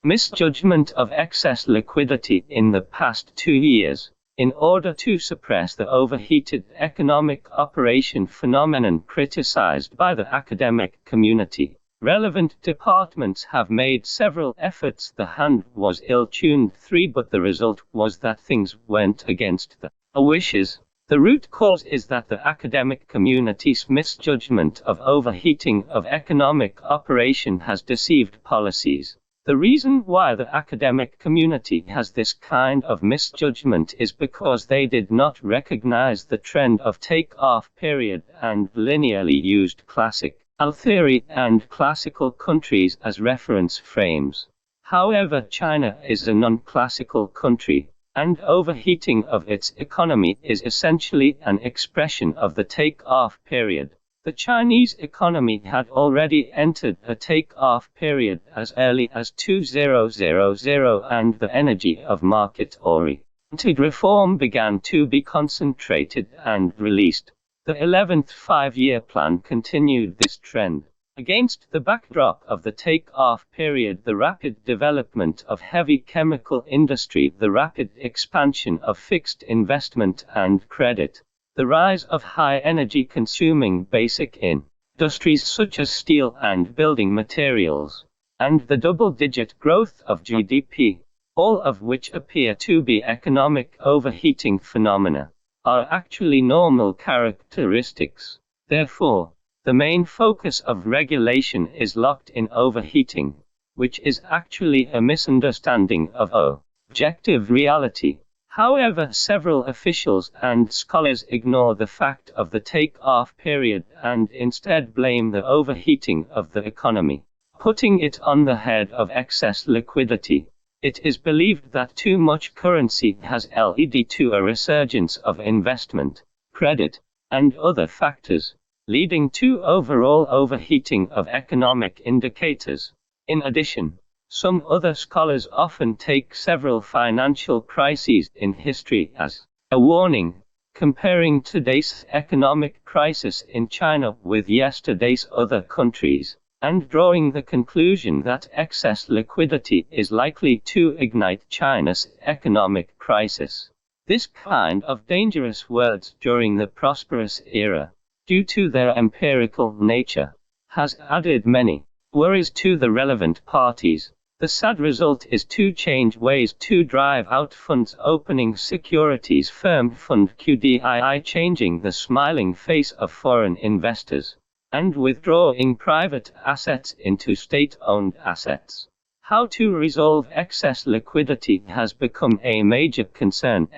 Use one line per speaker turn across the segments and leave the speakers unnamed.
Misjudgment of excess liquidity in the past 2 years. In order to suppress the overheated economic operation phenomenon criticized by the academic community, relevant departments have made several efforts. The hand was ill-tuned, but the result was that things went against the wishes. The root cause is that the academic community's misjudgment of overheating of economic operation has deceived policies. The reason why the academic community has this kind of misjudgment is because they did not recognize the trend of takeoff period and linearly used classical theory and classical countries as reference frames. However, China is a non-classical country, and overheating of its economy is essentially an expression of the takeoff period. The Chinese economy had already entered a takeoff period as early as 2000, and the energy of market-oriented reform began to be concentrated and released. The 11th Five-Year Plan continued this trend. Against the backdrop of the takeoff period, the rapid development of heavy chemical industry, the rapid expansion of fixed investment and credit, the rise of high-energy consuming basic industries such as steel and building materials, and the double-digit growth of GDP, all of which appear to be economic overheating phenomena, are actually normal characteristics. Therefore, the main focus of regulation is locked in overheating, which is actually a misunderstanding of objective reality. However, several officials and scholars ignore the fact of the take-off period and instead blame the overheating of the economy, putting it on the head of excess liquidity. It is believed that too much currency has led to a resurgence of investment, credit, and other factors, leading to overall overheating of economic indicators. In addition, some other scholars often take several financial crises in history as a warning, comparing today's economic crisis in China with yesterday's other countries, and drawing the conclusion that excess liquidity is likely to ignite China's economic crisis. This kind of dangerous words during the prosperous era, due to their empirical nature, has added many worries to the relevant parties. The sad result is to change ways to drive out funds, opening securities firm fund QDII, changing the smiling face of foreign investors, and withdrawing private assets into state-owned assets. How to resolve excess liquidity has become a major concern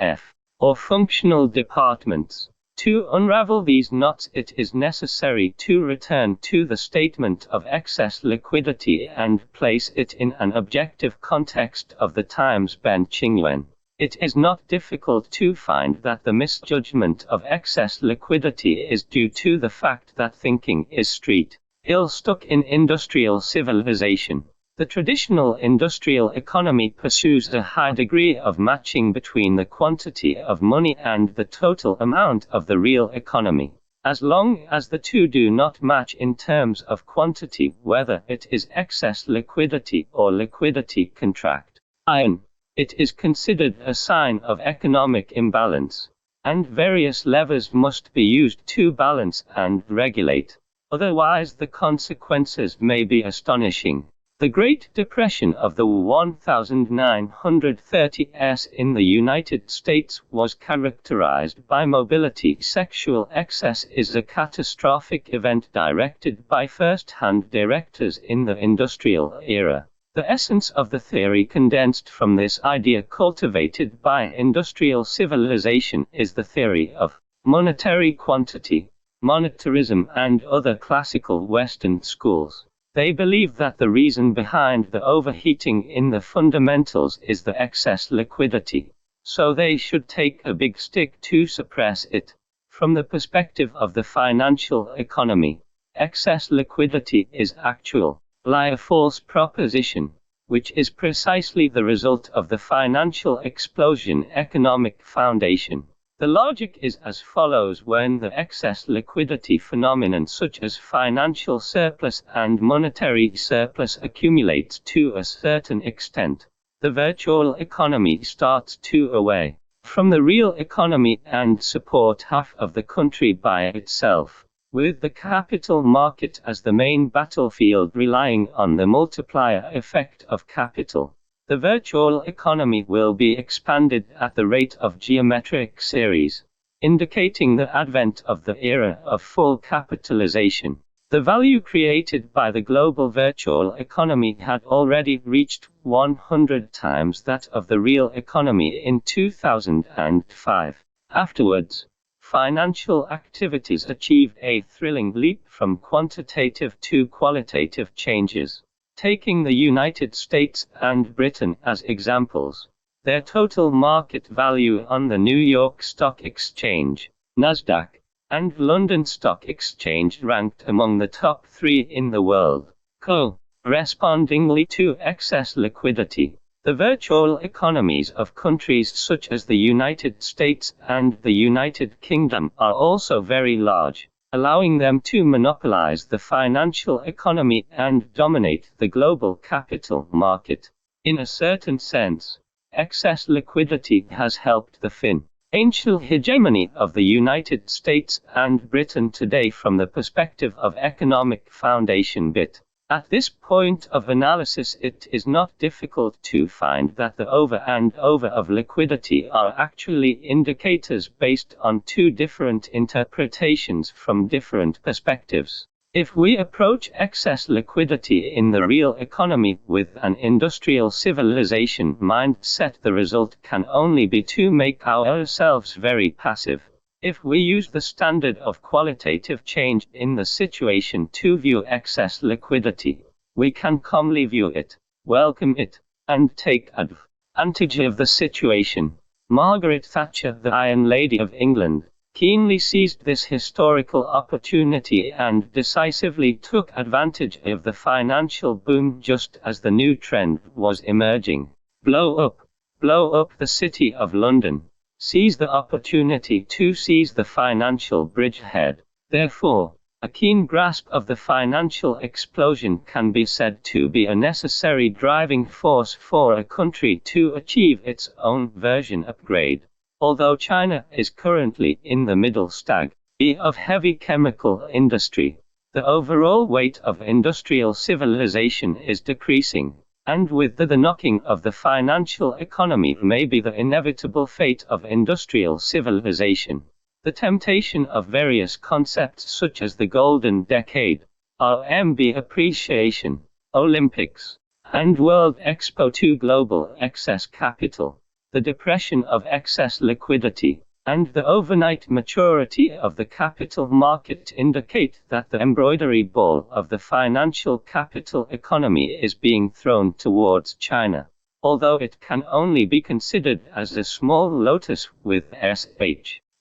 for functional departments. To unravel these knots, it is necessary to return to the statement of excess liquidity and place it in an objective context of the times. Ben Qingyuan. It is not difficult to find that the misjudgment of excess liquidity is due to the fact that thinking is still stuck in industrial civilization. The traditional industrial economy pursues a high degree of matching between the quantity of money and the total amount of the real economy. As long as the two do not match in terms of quantity, whether it is excess liquidity or liquidity contraction, it is considered a sign of economic imbalance, and various levers must be used to balance and regulate. Otherwise, the consequences may be astonishing. The Great Depression of the 1930s in the United States was characterized by mobility. Sexual excess is a catastrophic event directed by first-hand directors in the industrial era. The essence of the theory condensed from this idea cultivated by industrial civilization is the theory of monetary quantity, monetarism, and other classical Western schools. They believe that the reason behind the overheating in the fundamentals is the excess liquidity, so they should take a big stick to suppress it. From the perspective of the financial economy, excess liquidity is actually a false proposition, which is precisely the result of the financial explosion economic foundation. The logic is as follows: when the excess liquidity phenomenon such as financial surplus and monetary surplus accumulates to a certain extent, the virtual economy starts to away from the real economy and support half of the country by itself, with the capital market as the main battlefield relying on the multiplier effect of capital. The virtual economy will be expanded at the rate of geometric series, indicating the advent of the era of full capitalization. The value created by the global virtual economy had already reached 100 times that of the real economy in 2005. Afterwards, financial activities achieved a thrilling leap from quantitative to qualitative changes. Taking the United States and Britain as examples, their total market value on the New York Stock Exchange, Nasdaq, and London Stock Exchange ranked among the top 3 in the world. Correspondingly to excess liquidity, the virtual economies of countries such as the United States and the United Kingdom are also very large, allowing them to monopolize the financial economy and dominate the global capital market. In a certain sense, excess liquidity has helped the financial hegemony of the United States and Britain today from the perspective of economic foundation bit. At this point of analysis, it is not difficult to find that the over and over of liquidity are actually indicators based on 2 different interpretations from different perspectives. If we approach excess liquidity in the real economy with an industrial civilization mindset, the result can only be to make ourselves very passive. If we use the standard of qualitative change in the situation to view excess liquidity, we can calmly view it, welcome it, and take advantage of the situation. Margaret Thatcher, the Iron Lady of England, keenly seized this historical opportunity and decisively took advantage of the financial boom just as the new trend was emerging. Blow up the City of London. Seize the opportunity to seize the financial bridgehead. Therefore, a keen grasp of the financial explosion can be said to be a necessary driving force for a country to achieve its own version upgrade. Although China is currently in the middle stage of heavy chemical industry, the overall weight of industrial civilization is decreasing. And with the knocking of the financial economy may be the inevitable fate of industrial civilization. The temptation of various concepts such as the Golden Decade, RMB appreciation, Olympics, and World Expo to global excess capital, the depression of excess liquidity, and the overnight maturity of the capital market indicate that the embroidery ball of the financial capital economy is being thrown towards China. Although it can only be considered as a small lotus with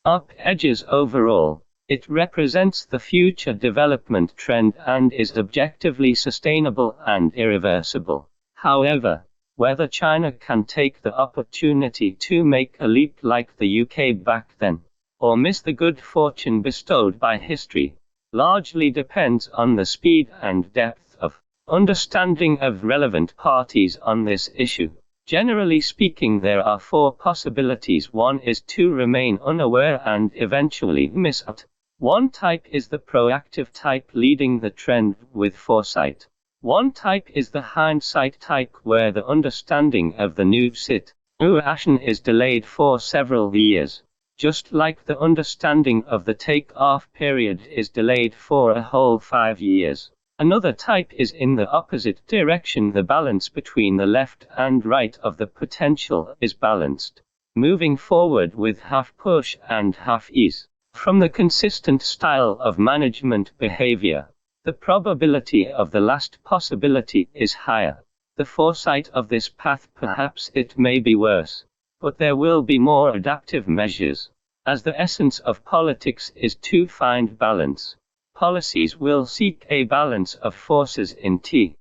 up edges overall, it represents the future development trend and is objectively sustainable and irreversible. However, whether China can take the opportunity to make a leap like the UK back then, or miss the good fortune bestowed by history, largely depends on the speed and depth of understanding of relevant parties on this issue. Generally speaking, there are 4 possibilities. 1 is to remain unaware and eventually miss out. One type is the proactive type, leading the trend with foresight. One type is the hindsight type, where the understanding of the new situation is delayed for several years, just like the understanding of the takeoff period is delayed for a whole 5 years. Another type is in the opposite direction. The balance between the left and right of the potential is balanced, moving forward with half push and half ease. From the consistent style of management behavior, the probability of the last possibility is higher. The foresight of this path, perhaps it may be worse, but there will be more adaptive measures. As the essence of politics is to find balance, policies will seek a balance of forces in the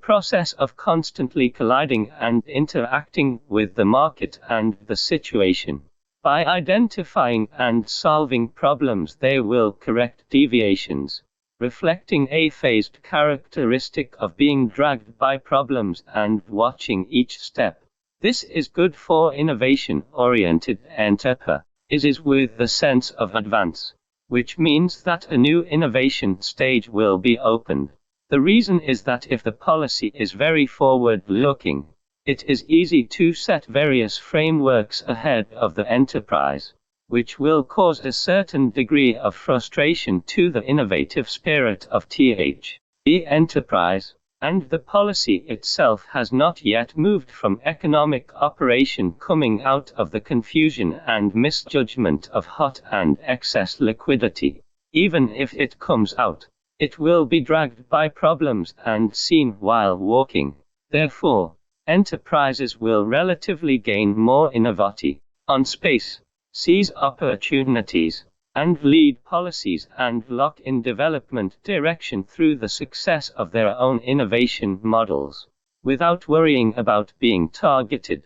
process of constantly colliding and interacting with the market and the situation. By identifying and solving problems, they will correct deviations, reflecting a phased characteristic of being dragged by problems and watching each step. This is good for innovation-oriented enterprises with the sense of advance, which means that a new innovation stage will be opened. The reason is that if the policy is very forward-looking, it is easy to set various frameworks ahead of the enterprise, which will cause a certain degree of frustration to the innovative spirit of the enterprise, and the policy itself has not yet moved from economic operation, coming out of the confusion and misjudgment of hot and excess liquidity. Even if it comes out, it will be dragged by problems and seen while walking. Therefore, enterprises will relatively gain more innovation on space, seize opportunities, and lead policies and lock in development direction through the success of their own innovation models, without worrying about being targeted.